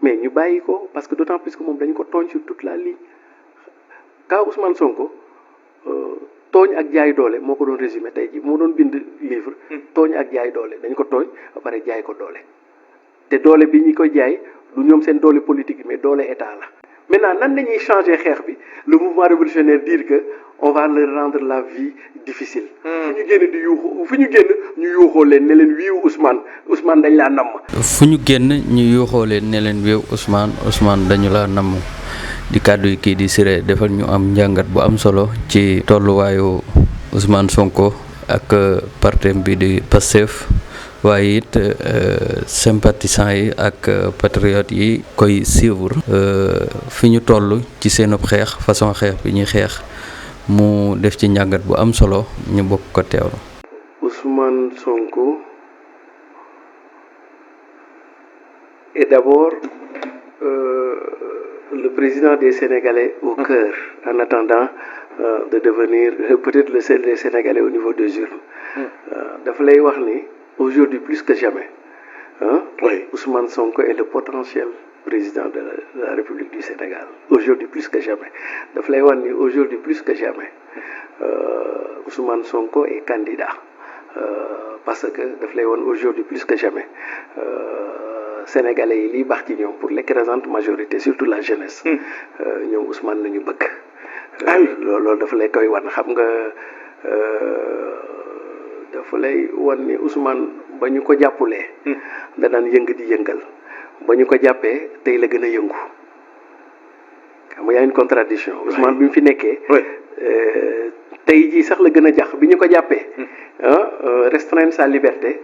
mais ñu bàyyi ko parce que d'autant plus que moom dañu ko tooñ sur toute la ligne ka Ousmane Sonko tooñ ak jaay doole moo ko doon résumé tey jii moo doon bind livre tooñ ak jaay doole dañ ko tooñ ba pare jaay ko doole te doole bi ñi ko jaay du ñoom seen doole politique mais doole état la. maintenant nan lañuy changer xeex bi le mouvement révolutionnaire dire que on va leur rendre la vie difficile. fu ñu génn di yuuxu fu ñu génn ñu yuuxoo leen ne leen wiiw Ousmane dañ laa namm. fu ñu génn ñu yuuxoo leen ne leen wiiw Ousmane dañu laa namm di kàddu yi kii di Siré defal ñu am njàngat bu am solo ci tolluwaayu Ousmane Sonko ak partem bi di Pastef waaye it sympathisants yi ak patriotes yi koy suivre fi ñu toll ci seenub xeex façon xeex bi ñuy xeex mu def ci njàngat bu am solo ñu bokk ko teewlu. Ousmane Sonko est d'abord le président des Sénégalais au cœur en attendant de devenir peut-être le seul des Sénégalais au niveau des urnes. dafa lay wax ni aujourd'hui plus que jamais oui. Ousmane Sonko est le potentiel président de la République du Sénégal aujourd'hui plus que jamais dafa lay wax ni aujourd'hui plus que jamais Ousmane Sonko est candidat parce que daf lay woon aujourd'hui plus que jamais Sénégalais yi liy baax ci ñoom pour l'écrasante majorité surtout la jeunesse ñoom Ousmane nañu bëgg loolu dafa lay koy wan xam nga dafa lay wan ni Ousmane ba ñu ko jàppulee da daan yëng di yëngal ba ñu ko jàppee tey la gën a yëngu xam nga y a une contradiction Ousmane bi mu fi nekkee tey jii sax la gën a jax bi ñu ko jàppee restreindre sa liberté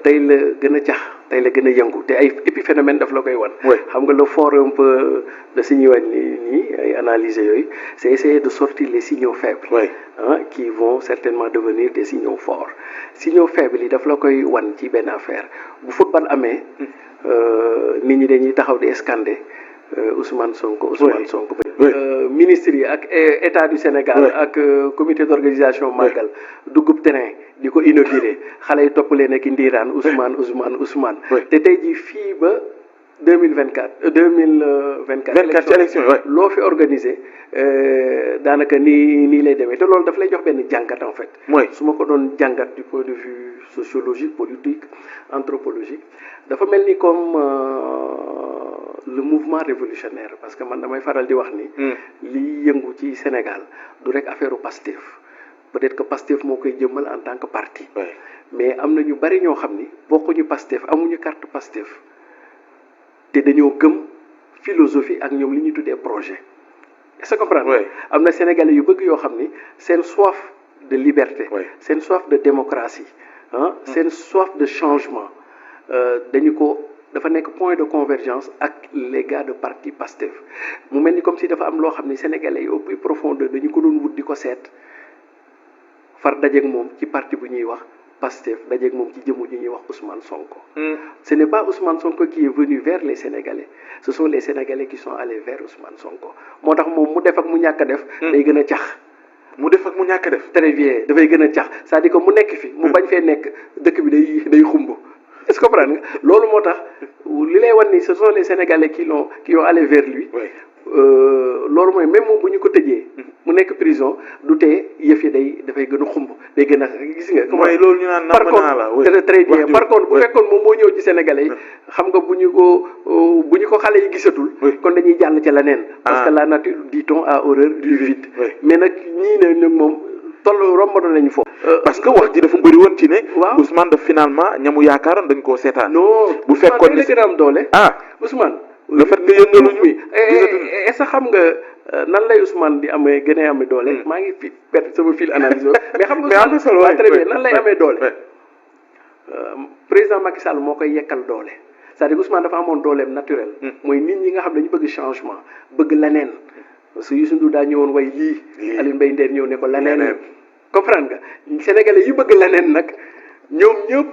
tey la gën a jax tey la gën a yëngu te ay épiphénomène daf la koy wan xam nga le fort un peu de signaux nii ay analyser yooyu c'est essayer de sortir les signaux faibles qui vont certainement devenir des signaux forts signaux faibles yi daf la koy wan ci benn affaire bu football amee nit ñi dañuy taxaw di scander Ousmane Sonko ministre yi ak état du Sénégal ak comité d'organisation Magal dugub terrain di ko inauguré xale yi topp leen ak ndiiraan Ousmane te tey jii fii ba 2024 ci élection loo fi organisé daanaka nii lay demee te loolu daf lay jox benn jàngat en fait su ma ko doon jàngat du point de vue sociologique politique anthropologique dafa mel ni comme le mouvement révolutionnaire parce que man damay faral di wax ni li yëngu ci Sénégal du rek affaire u Pastef peut-être que Pastef moo koy jëmmal en tant que parti mais am na ñu bari ñoo xam ni bokkuñu Pastef amuñu carte Pastef te dañoo gëm philosophie ak ñoom li ñuy tuddee projet est-ce que comprendre am na Sénégalais yu bëgg yoo xam ni seen soif de liberté seen soif de démocratie seen soif de changement dafa nekk point de convergence ak les gars de parti Pastef mu mel ni comme si dafa am loo xam ni Sénégalais yi au plus profondeur dañu ko doon wut di ko seet far dajeeg moom ci parti bu ñuy wax Pastef dajeeg moom ci jëmu ji ñuy wax Ousmane Sonko. Ce n'est pas Ousmane Sonko qui est venu vers les Sénégalais ce sont les Sénégalais qui sont allés vers Ousmane Sonko moo tax moom mu def ak mu ñàkk a def. day gën a cax. mu def ak mu ñàkk a def. très bien dafay gën a cax c'est-à-dire que mu nekk fi. mu bañ fee nekk dëkk bi day xumb. est-ce que comprendre nga loolu moo tax li lay wan ni ce sont les Sénégalais qui ont allé vers lui. loolu mooy même moom bu ñu ko tëjee. mu nekk prison du tee yëf yi dafay gën a xumb day gën a gis nga. mooy loolu ñu naan namm naa la très bien par contre bu fekkoon moom moo ñëw ci Sénégalais yi xam nga bu ñu ko xale yi gisatul. kon dañuy jàll ca leneen. parce que la nature dit-on a horreur du vide. mais nag ñii ne nag moom romboon nañu foofu. parce que wax ji dafa bëri woon ci ne. waaw Ousmane daf finalement ñamu yaakaaroon dañ koo seetaan. non bu fekkoon ni gën a am doole. Ousmane. le fait que yëngaluñu bi est-ce que xam nga nan lay Ousmane di amee gën a amee doole. maa ngi fi perte sama fil analyse mais xam nga. mais am na solo très bien nan lay amee doole. président Macky Sall moo koy yekkal doole. c'est-à-dire Ousmane dafa amoon dooleem naturel. mooy nit ñi nga xam dañu bëgg changement bëgg leneen. parce que Youssou Ndour daa ñëwoon way lii. Aliou Mbaye Nder ñëw ne ko leneen. comprendre nga Sénégalais yi bëgg leneen nag ñoom ñëpp.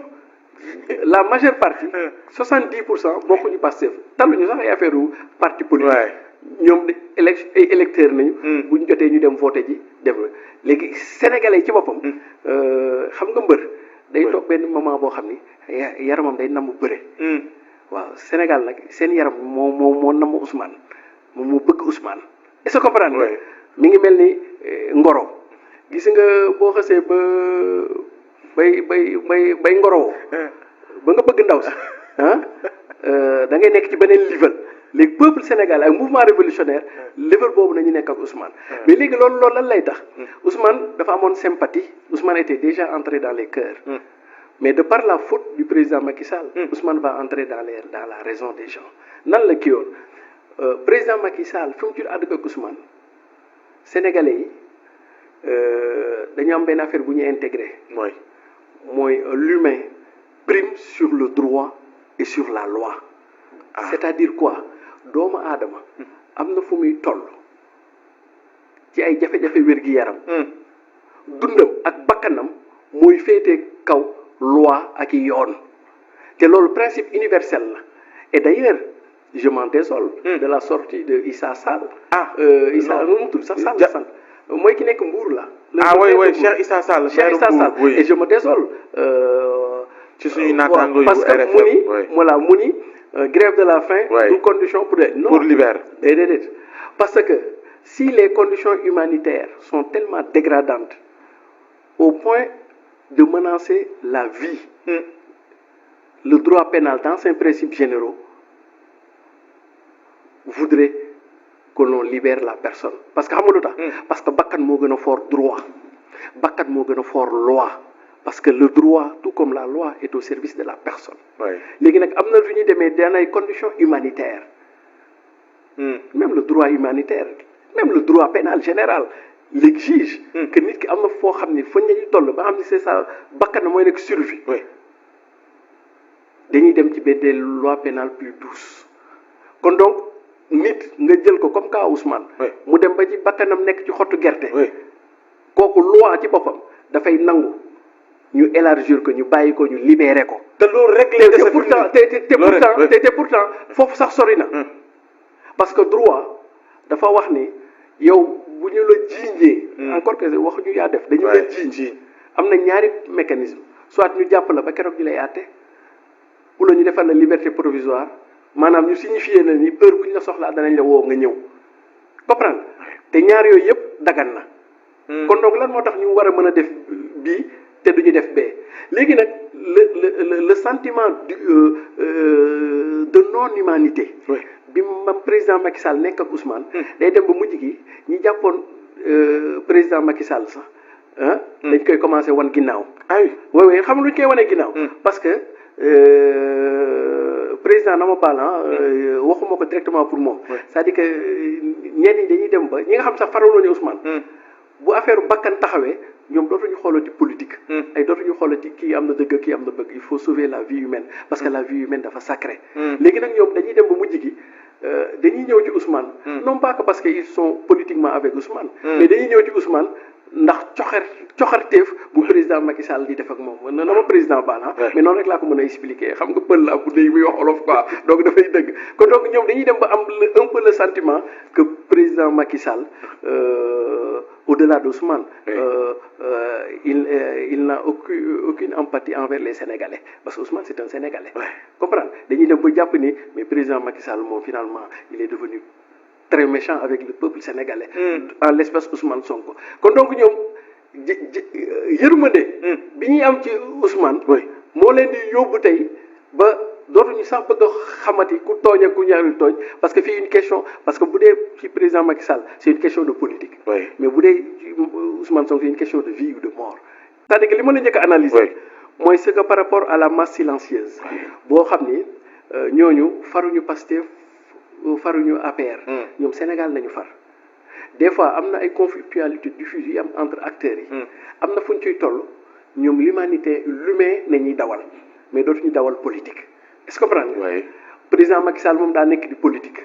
la majeure partie 70% bokkuñu Pastef taluñu sax ay affaire u parti politique ñoom ay électeurs nañu bu ñu jotee ñu dem voté ji def léegi sénégalais yi ci boppam xam nga mbër day toog benn moment boo xam ni yaramam day namm bëre waaw Sénégal nag seen yaram moo namm Ousmane moom moo bëgg Ousmane est-ce que comprendre nga mi ngi mel ni ngoro gis nga boo xasee ba bay ngoro ba nga bëgg ndaw si da ngay nekk ci beneen level léegi peuple sénégalais ak mouvement révolutionnaire level boobu nañu nekk ak Ousmane mais léegi loolu lan lay tax Ousmane dafa amoon sympathie Ousmane était déjà entré dans les cœurs mais de par la faute du président Macky Sall Ousmane va entrer dans la raison des gens nan la kii yoon président Macky Sall fi mu ci àdd ak Ousmane sénégalais yi dañu am benn affaire bu ñu intégré mooy l'humain prime sur le droit et sur la loi c'est-à-dire quoi doomu aadama am na fu muy toll ci ay jafe-jafe wér-gi-yaram dundam ak bakkanam mooy féete kaw loi ak yoon te loolu principe universel la et d'ailleurs je m'en désole de la sortie de Issa Sall Issa nu mu tudd sax Sall sant mooy ki nekk Mbour la oui Cheikh Issa Sall et je me désole ci suñu naataango yu parce que mu ni grève de la faim une condition pour libérer déedéet parce que si les conditions humanitaires sont tellement dégradantes au point de menacer la vie le droit pénal dans ses principes généraux voudrait que l'on libère la personne parce que xam nga lu tax parce que bakkan moo gën a fort droit bakkan moo gën a fort loi parce que le droit tout comme la loi est au service de la personne léegi nag am na lu ñuy demee dans ay conditions humanitaires même le droit humanitaire même le droit pénal général l'exige que nit ki am na foo xam ni fa ñu toll ba xam ni c'est ça bakkan na mooy nekk survie dañuy dem ci benn loi pénale plus douce kon donc nit nga jël ko comme cas Ousmane mu dem ba ci bakkanam nekk ci xottu gerte kooku loi ci boppam dafay nangu ñu élargir ko ñu bàyyi ko ñu libérer ko te loolu rek te pourtant foofu sax sori na parce que droit dafa wax ni yow bu ñu la jiiñee encore que waxuñu yaa def dañu la jiiñ am na ñaari mécanisme soit ñu jàpp la ba keroog ñu lay àtte wala ñu defal la liberté provisoire maanaam ñu signifier na ni heure bu ñu la soxlaa danañ la woo nga ñëw comprendre te ñaar yooyu yëpp dagan na kon donc lan moo tax ñu war a mën a def bii te duñu def bee léegi nag le sentiment de non humanité bi mam président Macky Sall nekk ak Ousmane day dem ba mujj gi ñi jàppoon président Macky Sall sax dañ koy commencé wan ginnaaw oui xam nga lu ñu koy wanee ginnaaw parce que président na ma baal waxuma ko directement pour moom c'est-à-dire que ñenn ñi dañuy dem ba ñi nga xam sax faraloo ni Ousmane bu affaire bakkan taxawee ñoom dootuñu xoolati politique ay dootuñu xoolati kii am na dëgg kii am na bëgg il faut sauver la vie humaine parce que la vie humaine dafa sacré léegi nag ñoom dañuy dem ba mujj gi dañuy ñëw ci Ousmane non pas que parce que ils sont politiquement avec Ousmane mais dañuy ñëw ci Ousmane ndax coxarteef bu président Macky Sall di def ak moom na ma président baal mais noonu rek laa ko mën a expliquer xam nga pël la bu dee muy wax olof quoi donc dafay dëgg kon donc ñoom dañuy dem ba am un peu le sentiment que président Macky Sall au-delà d'Ousmane il n'a aucune empathie envers les Sénégalais parce que Ousmane c'est un Sénégalais comprendre dañuy dem ba jàpp ni mais président Macky Sall moom finalement il est devenu très méchant avec le peuple sénégalais en l'espèce Ousmane Sonko kon donc ñoom yërmande bi ñuy am ci Ousmane moo leen di yóbbu tey ba dootuñu sax bëgg a xamati ku tooñ ak ku ñaari tooñ parce que fii une question parce que bu dee ci président Macky Sall c'est une question de politique mais bu dee Ousmane Sonko c'est une question de vie ou de mort c'est-à-dire que li ma la njëkk a analyser mooy ce que par rapport à la masse silencieuse boo xam ni ñooñu faruñu Pastef faruñu APR ñoom Sénégal nañu far des fois am na ay conflictualité diffuse yi am entre acteurs yi am na fu ñu ciy toll ñoom l'humain nañuy dawal mais dootuñu dawal politique est-ce que comprendre nga président Macky Sall moom daa nekk di politique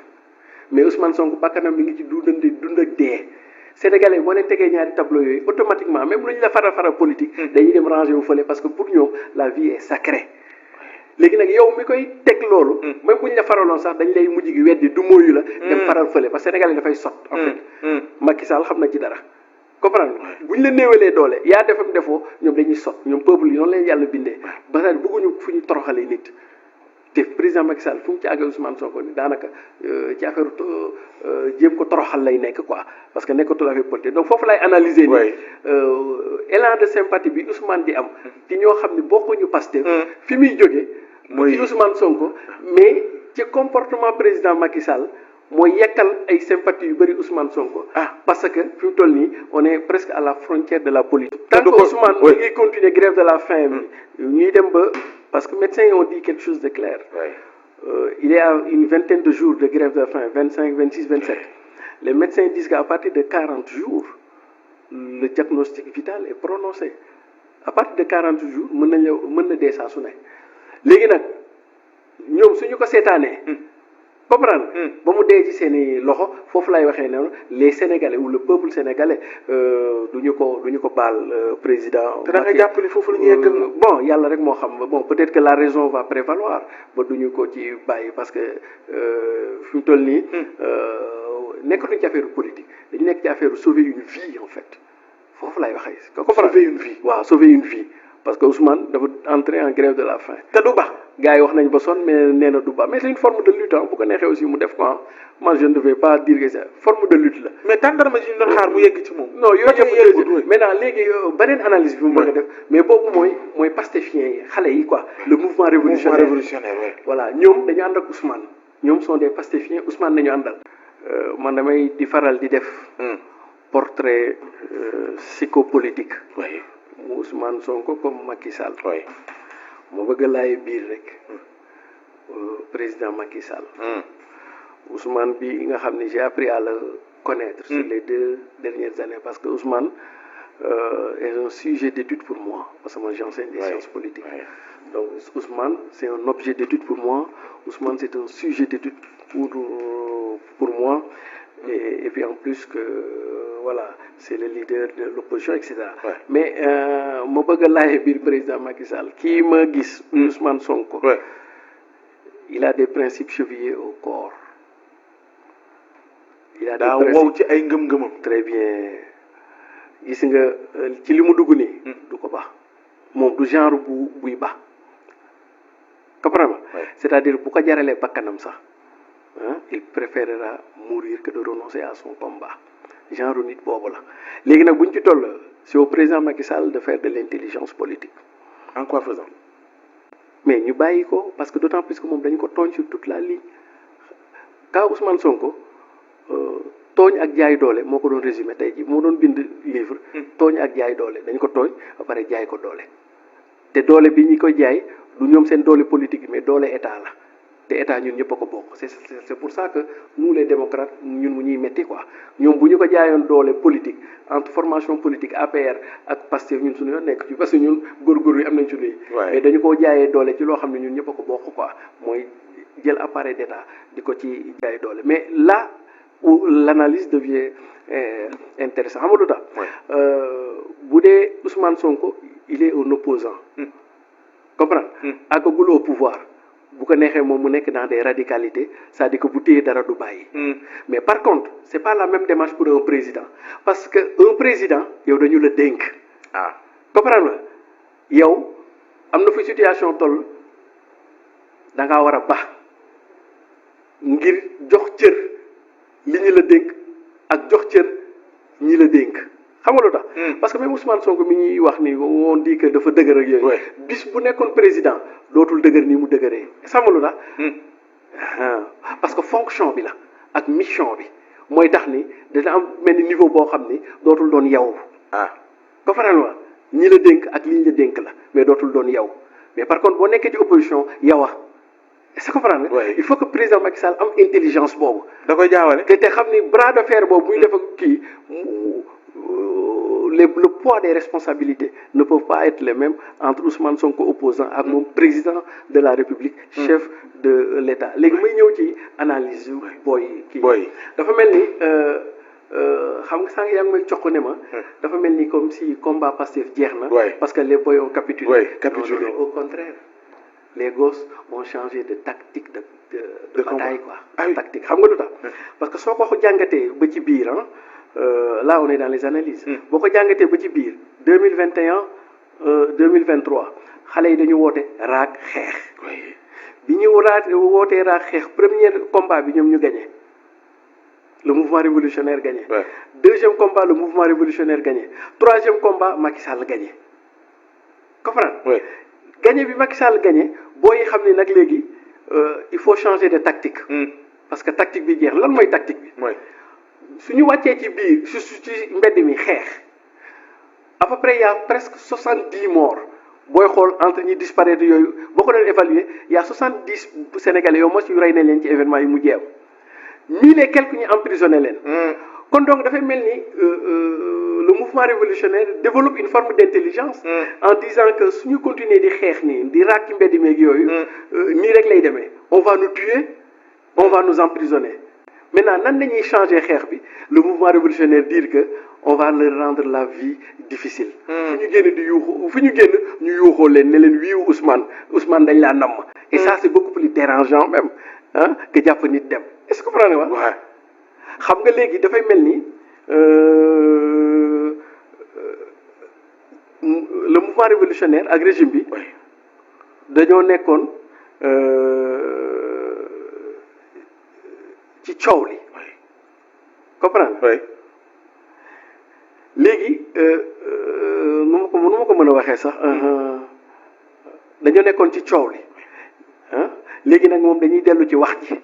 mais Ousmane Sonko bakkanam mi ngi ci dund ak dee Sénégalais boo leen tegee ñaari tableau yooyu automatiquement même lu ñu la fara politique dañuy dem ranger wu fële parce que pour ñoom la vie est sacrée léegi nag yow mi koy teg loolu même bu ñu la faraloon sax dañ lay mujj gi weddi du mooyu la dem faral fële parce que Sénégalais dafay sot en fait Macky Sall xam na ci dara comprendre bu ñu la néewalee doole yaa defam defoo ñoom dañuy sot ñoom peuple yi noonu leen yàlla bindee ba bëgguñu fu ñu toroxalee nit te président Macky Sall fu mu ci àggee Ousmane Sonko ni daanaka ci affaire jéem ko toroxal lay nekk quoi parce que nekkatul affaire politique donc foofu lay analyser ni élan de sympathie bi Ousmane di am ci ñoo xam ne bokkuñu Pastef fi muy jógee ci Ousmane Sonko mais ci comportement président Macky Sall mooy yekkal ay sympathie yu bëri Ousmane Sonko parce que fi mu toll nii on est presque à la frontière de la politique tant que Ousmane mi ngi continuer grève de la faim bi ñuy dem ba parce que médecins ont dit quelque chose de clair il y a une vingtaine de jours de grève de la faim 25, 26, 27 les médecins disent qu'à partir de 40 jours le diagnostic vital est prononcé à partir de 40 jours mën na dee saa su ne léegi nag ñoom suñu ko seetaanee comprendre ba mu dee ci seeni loxo foofu lay waxee ne les Sénégalais ou le peuple sénégalais duñu ko baal président. te da nga jàpp ni foofu la ñu yeggal bon yàlla rek moo xam bon peut-être que la raison va prévaloir ba duñu ko ci bàyyi parce que fi mu toll nii nekkatuñ ci affaire politique dañu nekk ci affaire sauver une vie en fait foofu lay waxee. sauver une vie waaw sauver une vie parce que Ousmane dafa entrer en grève de la faim. te du baax. gars yi wax nañ ba sonn mais nee na du baax mais c'est une forme de lutte bu ko neexee aussi mu def ko moi je ne devais pas dire que c'est forme de lutte la. mais tàndarma ji ñu doon xaar mu yegg ci moom. non yooyu yëpp maintenant léegi beneen analyse bi mu bëgg a def mais boobu mooy pastefien yi xale yi quoi. le mouvement révolutionnaire voilà ñoom dañu ànd ak Ousmane ñoom sont des pastefiens Ousmane nañu àndal. man damay di faral di def. portrait psychopolitique. mu Ousmane Sonko comme Macky Sall. ma bëgg laay biir rek président Macky Sall. Ousmane bi nga xam ne j'ai appris à le connaître sur les 2 dernières années parce que Ousmane est un sujet d'étude pour moi parce que moi j'enseigne des sciences politiques. Donc Ousmane c'est un objet d'étude pour moi. Ousmane c'est un sujet d'étude pour moi et puis en plus que voilà c'est le leader de l'opposition etc. Mais ma bëgg a laaj biir président Macky Sall kii ma gis Ousmane Sonko il a des principes chevillés au corps. il a des principes wow ci ay ngëm-ngëmam. très bien gis nga ci li mu dugg nii. du ko baax moom du genre buy baax. comprends nga. c'est-à-dire bu ko jaralee bakkanam sax il préférera mourir que de renoncer à son combat. genre nit boobu la léegi nag bu ñu ci toll c'est au président Macky Sall de faire de l'intelligence politique. en quoi faisant. mais ñu bàyyi ko parce que d'autant plus que moom dañu ko tooñ sur toute la ligne ka Ousmane Sonko tooñ ak jaay doole moo ko doon résumé tey jii moo doon bind livre. tooñ ak jaay doole dañ ko tooñ ba pare jaay ko doole te doole bi ñi koy jaay du ñoom seen doole politique mais doole état la. te état ñun ñëpp a ko bokk c'est pour ça que nous les démocrates ñun mu ñuy metti quoi ñoom bu ñu ko jaayoon doole politique entre formation politique APR ak Pastef ñun suñu yoon nekk ci parce que ñun góorgóorlu yi am nañ suñuy mais dañu koo jaayee doole ci loo xam ne ñun ñëpp a ko bokk quoi mooy jël appareil d'état di ko ci jaay doole mais là où l'analyse devient intéressant xam nga lu tax bu dee Ousmane Sonko il est un opposant comprendre àggagul au pouvoir bu ko neexee moom mu nekk dans des radicalités c'est-à-dire que bu téye dara du bàyyi. mais par contre c'est pas la même démarche pour un président parce que un président yow dañu la dénk. comprendre nga yow am na fu situation toll da ngaa war a baax ngir jox cër li ñu la dénk ak jox cër ñi la dénk xam nga lu tax. parce que même Ousmane Sonko mi ñuy wax ni on dit que dafa dëgër ak yooyu. bis bu nekkoon président dootul dëgër nii mu dëgëree xam nga lu tax. parce que fonction bi la ak mission bi mooy tax ni dina am mel ni niveau boo xam ni dootul doon yow. ko faral wa ñi la dénk ak li ñu la dénk la mais dootul doon yow mais par contre boo nekkee ci opposition yow est-ce que comprendre nga. il faut que président Macky Sall am intelligence boobu. da koy jaawale te xam ni bras de fer boobu muy def ak kii le poids des responsabilités ne peuvent pas être les mêmes entre Ousmane Sonko opposant ak moom président de la République chef de l'État léegi may ñëw ci analyse booy kii dafa mel ni xam nga sànq yaa ngi may jox ko ne ma dafa mel ni comme si combat Pastef jeex na parce que les boys ont capitulé. Non, au contraire les gosses ont changé de tactique de bataille quoi. Tactique xam nga lu tax parce que soo ko jàngatee ba ci biir là on est dans les analyses. boo ko jàngatee ba ci biir 2021 2023 xale yi dañu woote raak xeex. bi ñu wootee raa xeex premier combat bi ñoom ñu gagné le mouvement révolutionnaire gagné. Ouais. Deuxième combat le mouvement révolutionnaire gagné. Troisième combat Macky Sall gagné. Comprendre. Ouais. Gagné bi Macky Sall gagné booy xam ni nag léegi il faut changer de tactique. parce que tactique bi jeex lan mooy tactique bi. Ouais. suñu wàccee ci biir ci mbedd mi xeex à peu près il y a presque 70 morts booy xool entre ñi disparaître yooyu boo ko doon évaluer il y a 70 Sénégalais yow mos yu rey nañ leen ci événement yi mujjee am 1000 et quelques ñu emprisonné leen. kon donc dafay mel ni le mouvement révolutionnaire développe une forme d'intelligence. en disant que suñu continuer di xeex nii di raak ci mbedd meeg yooyu. nii rek lay demee on va nous tuer on va nous emprisonner. Maintenant nan lañuy changer xeex bi le mouvement révolutionnaire dire que on va leur rendre la vie difficile. fu ñu génn di yuuxu fu ñu génn ñu yuuxoo leen ne leen wiiwu Ousmane dañ laa namm. et ça c'est beaucoup plus dérangeant même ah que jàpp nit dem est-ce que comprendre nga. waaw xam nga léegi dafay mel ni le mouvement révolutionnaire ak régime bi dañoo nekkoon ci coow li comprendre oui. léegi nu ma ko mën a waxee sax dañoo nekkoon ci coow li ah léegi nag moom dañuy dellu ci wax ji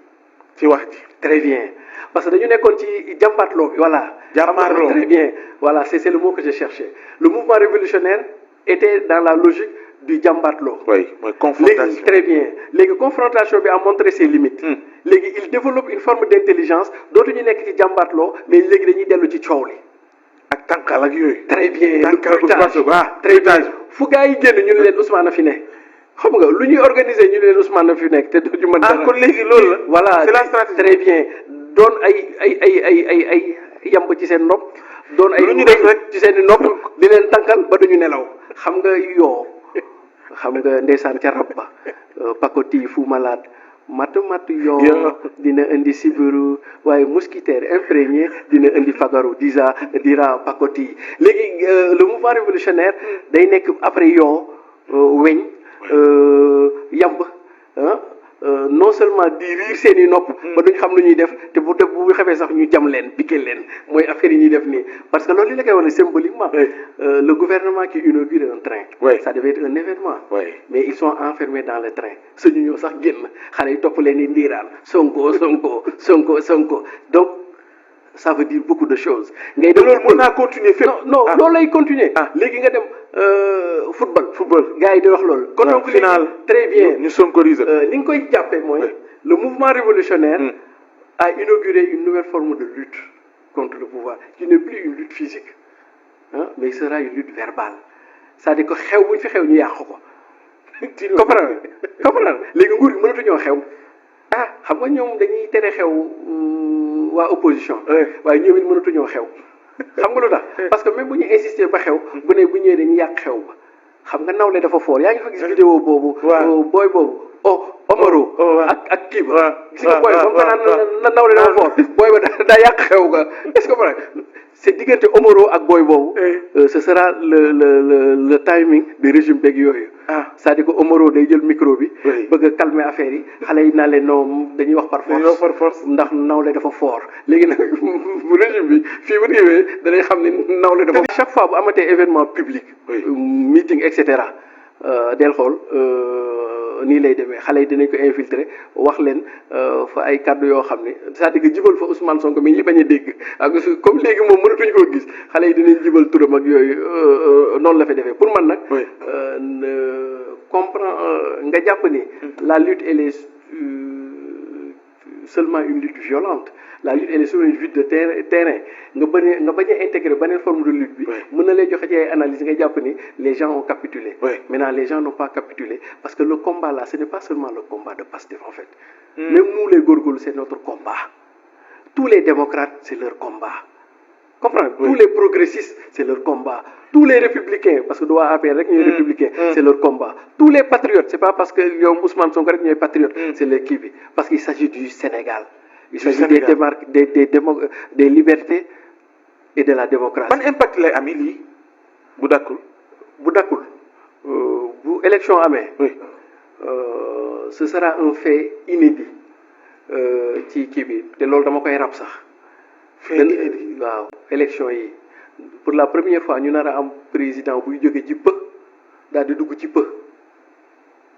très bien parce que dañu nekkoon ci jàmbaarloo bi voilà. jàmbaarloo très bien voilà c'est le mot que je cherchais le mouvement révolutionnaire était dans la logique du jàmbaarloo. oui mooy confrontation léegi très bien léegi confrontation bi a montré ses limites. léegi il développe une forme d'intelligence dootuñu nekk ci jàmbaarloo mais léegi dañuy dellu ci coow li. ak tànkal ak yooyu. très bien tànkal très bien fu gars yi génn ñu ne leen Ousmane a fi ne. xam nga lu ñuy organiser ñu ne leen Ousmane a fi nekk te duñu mën dara. kon léegi loolu la. voilà c'est la stratégie. très bien doon ay yamb ci seen nopp. doon ay lu ñu def rek ci seen i nopp di leen tànkal ba duñu nelaw. xam nga yoo xam nga ndeysaan ca rab ba pakoti fu malade matt yoo dina indi sibiru waaye moustiquaire imprégné dina indi fagaru dira pakoti léegi le mouvement révolutionnaire day nekk après yoo weñ yamb non seulement di riir seen i nopp ba duñ xam lu ñuy def te bu xefee sax ñu jam leen piqué leen mooy affaire yi ñuy def nii parce que loolu li la koy wane symboliquement le gouvernement qui inaugure un train ça devait être un événement mais ils sont enfermés dans le train suñu ñëw sax génn xale yi topp leen i ndiiraan sonko donc ça veut dire beaucoup de choses ngay dem loolu mën naa continuer fépp non loolu lay continuer léegi nga dem football gars yi di wax loolu kon donc final très bien ñu sonkorise li nga koy jàppee mooy le mouvement révolutionnaire a inauguré une nouvelle forme de lutte contre le pouvoir qui n'est plus une lutte physique mais il sera une lutte verbale c'est-à-dire que xew buñ fi xew ñu yàq ko comprendre léegi nguur gi mënatuñoo xew xam nga ñoom dañuy tere xew waa opposition waaye ñoom it mënatuñoo xew xam nga lu tax parce que même bu ñu insister ba xew bu ñëwee dañuy yàq xew ba xam nga nawle dafa fort yaa ngi fa gis vidéo boobu booy boobu Omaro ak kii ba gis nga booy ba mu naan nawle dafa fort booy ba daa yàq xew ga est-ce que vrai c'est diggante Omaro ak booy boobu ce sera le timing du régime beeg yooyu c'est-à-dire que Omaro day jël micro bi bëgg a calmer affaire yi xale yi naa leen non dañuy wax par force ndax nawle dafa fort léegi nag régime bi fii bu ñëwee danañ xam ne nawle dafa chaque fois bu amatee événement public meeting et cetera del xool nii lay demee xale yi dinañ ko infiltrer wax leen fa ay kàddu yoo xam ne c'est-à-dire que jibal fa Ousmane Sonko mais ñi bañ a dégg ak comme léegi moom mënatuñu koo gis xale yi dinañ jibal turam ak yooyu noonu la fa defee pour man nag nga jàpp ni la lutte elle est seulement une lutte violente la lutte elle est seulement une lutte de terrain nga bañ a intégrer beneen forme de lutte bi mën na lay joxe ci ay analyse nga jàpp ni les gens ont capitulé maintenant les gens n'ont pas capitulé parce que le combat là ce n'est pas seulement le combat de Pastef en fait même nous les góorgóorlu c'est notre combat tous les démocrates c'est leur combat comprendre tous les progressistes c'est leur combat tous les républicains parce que doo APR rek ñooy républicain c'est leur combat tous les patriotes c'est pas parce que yow Ousmane Sonko rek ñooy patriote c'est le kii bi parce qu'il s'agit du Sénégal il s'agit des libertés et de la démocratie. ban impact lay am lii bu dakkul bu élection amee ce sera un fait inédit ci kii bi te loolu dama koy rab sax. fait inédit waaw élection yi pour la première fois ñu nar a am président buy jóge ci peu daal di dugg ci peu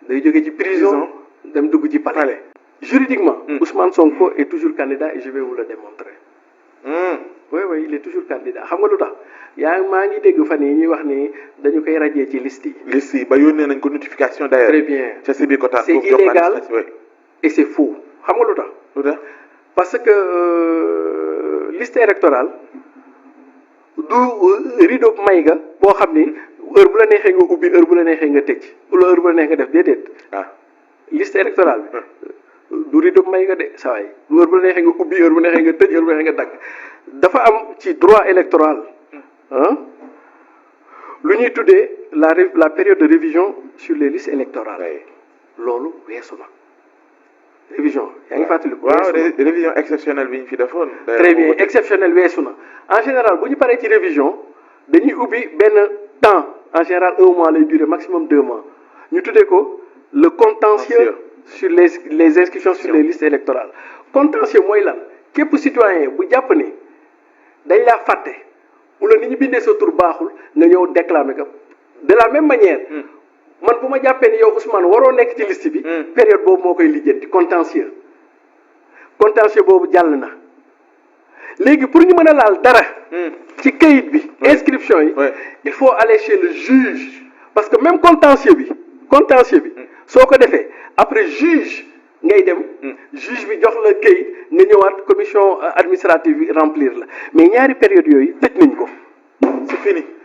day jóge ci prison dem dugg ci palais. Juridiquement, Ousmane Sonko est toujours candidat et je vais vous le démontrer. Oui, oui, il est toujours candidat. Xam nga lu tax maa ngi dégg fan yi ñuy wax ni dañu koy radier ci liste yi. liste yi ba yónnee nañ ko notification d'ailleurs. Très bien. ca Sébikotane C'est illégal et c'est faux. Xam nga lu tax. lu tax parce que liste électorale du rideau mayga boo xam ni heure bu la neexee nga ubbi heure bu la neexee nga tëj wala heure bu la neexee nga def déedéet. ah liste électorale bi. du rideau may nga de saa waay heure bu la neexee nga ubbi heure bu neexee nga tëj heure bu neexee nga dagg dafa am ci droit électoral lu ñuy tuddee la période de révision sur les listes électorales. loolu weesu na révision yaa ngi fàttaliku. waaw révision exceptionnelle bi ñu fi defoon. très bien exceptionnelle weesu na en général bu ñu paree ci révision dañuy ubbi benn temps en général 1 mois lay durer maximum 2 mois ñu tuddee ko le contentieux sur les inscriptions sur les listes électorales. Contentieux mooy lan képp citoyen bu jàpp ni dañ laa fàtte wala ni ñu bindee sa tur baaxul nga ñëw déclamer ko de la même manière. man bu ma jàppee ni yow Ousmane waroo nekk ci liste bi. période boobu moo koy lijjanti contentieux boobu jàll na léegi pour ñu mën a laal dara. ci kayit bi. inscription yi. il faut aller chez le juge parce que même contentieux bi soo ko defee après juge ngay dem. juge bi jox la kayit nga ñëwaat commission administrative bi remplir la mais ñaari période yooyu tëj nañ ko.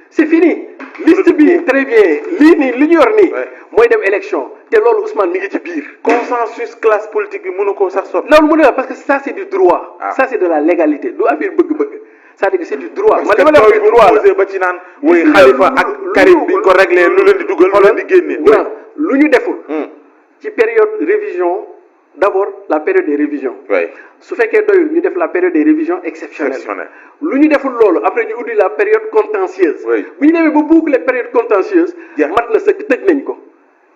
c'est fini. liste bi très bien lii nii li ñu yor nii. mooy dem élection te loolu Ousmane mi ngi ci biir. consensus classe politique bi mënu ko sax soppi. loolu mënu la parce que ça c'est du droit. ça c'est de la légalité du affaire bëgg-bëgg c'est-à-dire que c'est du droit. man li ma la wax droit la ba ci naan. woy Khalifa ak Karim bi ñu ko réglé lu leen di dugal lu leen di génne. lu ñu deful. ci période révision d'abord la période des révisions. su fekkee doyul ñu def la période des révisions exceptionnelles. lu ñu deful loolu après ñu uddi la période contentieuse. bu ñu demee ba boucler période contentieuse. mat na sëkk tëj nañ ko.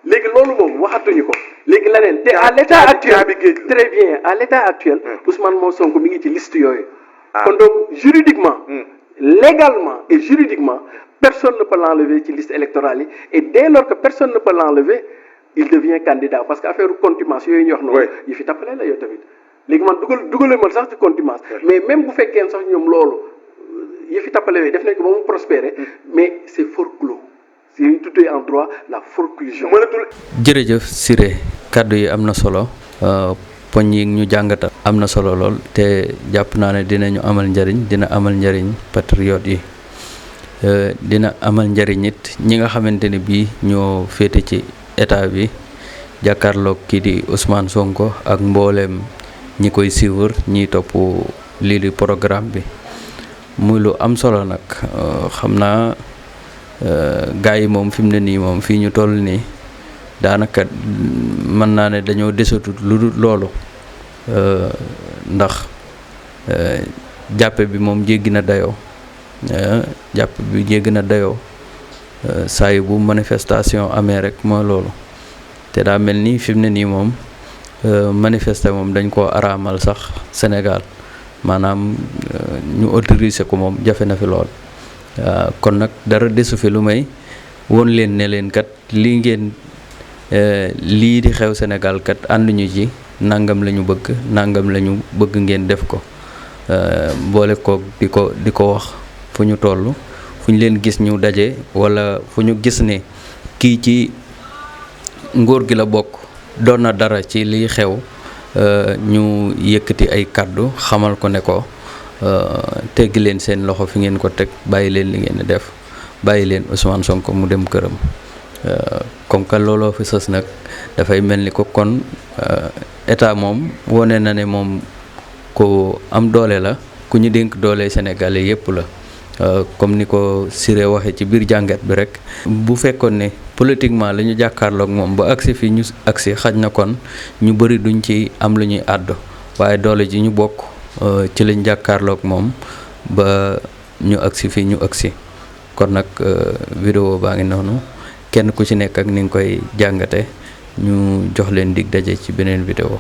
léegi loolu moom waxatuñu ko. léegi leneen te à l'état actuel très bien à l'état actuel. Ousmane Sonko mi ngi ci liste yooyu. kon donc juridiquement. légalement et juridiquement personne ne peut l'enlever ci liste électorale yi et dès lors que personne ne peut l'enlever il devient candidat parce que affaire contumace yooyu ñu wax noonu. yi fi tappale la yow tamit. léegi man dugale ma sax ci contumace mais même bu fekkee sax ñoom loolu yëfi tappale yooyu def nañ ko ba mu prospérer mais c'est forclos c'est ñu tuddee en droit la forclusion. jërëjëf Siré kàddu yi am na solo poñ yi ñu jàngata am na solo lool te jàpp naa ne dinañu amal njariñ dina amal njariñ patriote yi dina amal njariñ it ñi nga xamante ne bii ñoo féete ci état bi jàkkaarloog kii di Ousmane Sonko ak mbooleem ñi koy suivre ñiy topp lii di programme bi muy lu am solo nag xam naa gars yi moom fi mu ne nii moom fii ñu toll nii daanaka mën naa ne dañoo desatut lu dul loolu ndax jàppe bi moom jéggi na dayoo saa yu bu manifestation amee rek mooy loolu te daa mel ni fi mu ne nii moom manifester moom dañ koo araamal sax Sénégal maanaam ñu autoriser ko moom jafe na fi lool kon nag dara desu fi lu may woon leen ne leen kat lii ngeen lii di xew Sénégal kat ànduñu ci nangam la ñu bëgg ngeen def ko boole koog di ko wax fu ñu toll fu ñu leen gis ñu daje wala fu ñu gis ne kii ci nguur gi la bokk doon na dara ci liy xew ñu yëkkati ay kàddu xamal ko ne ko teggi leen seen loxo fi ngeen ko teg bàyyi leen li ngeen di def bàyyi leen Ousmane Sonko mu dem këram comme que looloo fi sës nag dafay mel ni ko kon état moom wone na ne moom ku am doole la ku ñu dénk doole Sénégalais yépp la comme ni ko Siré waxee ci biir jàngat bi rek bu fekkoon ne politiquement la ñu jàkkaarloog moom ba agsi fi ñu agsi xaj na kon ñu bëri duñ ci am lu ñuy àddu waaye doole ji ñu bokk ci lañ jàkkaarloog moom ba ñu agsi fi ñu agsi kon nag vidéo baa ngi noonu kenn ku ci nekk ak ni nga koy jàngate ñu jox leen dig daje ci beneen vidéo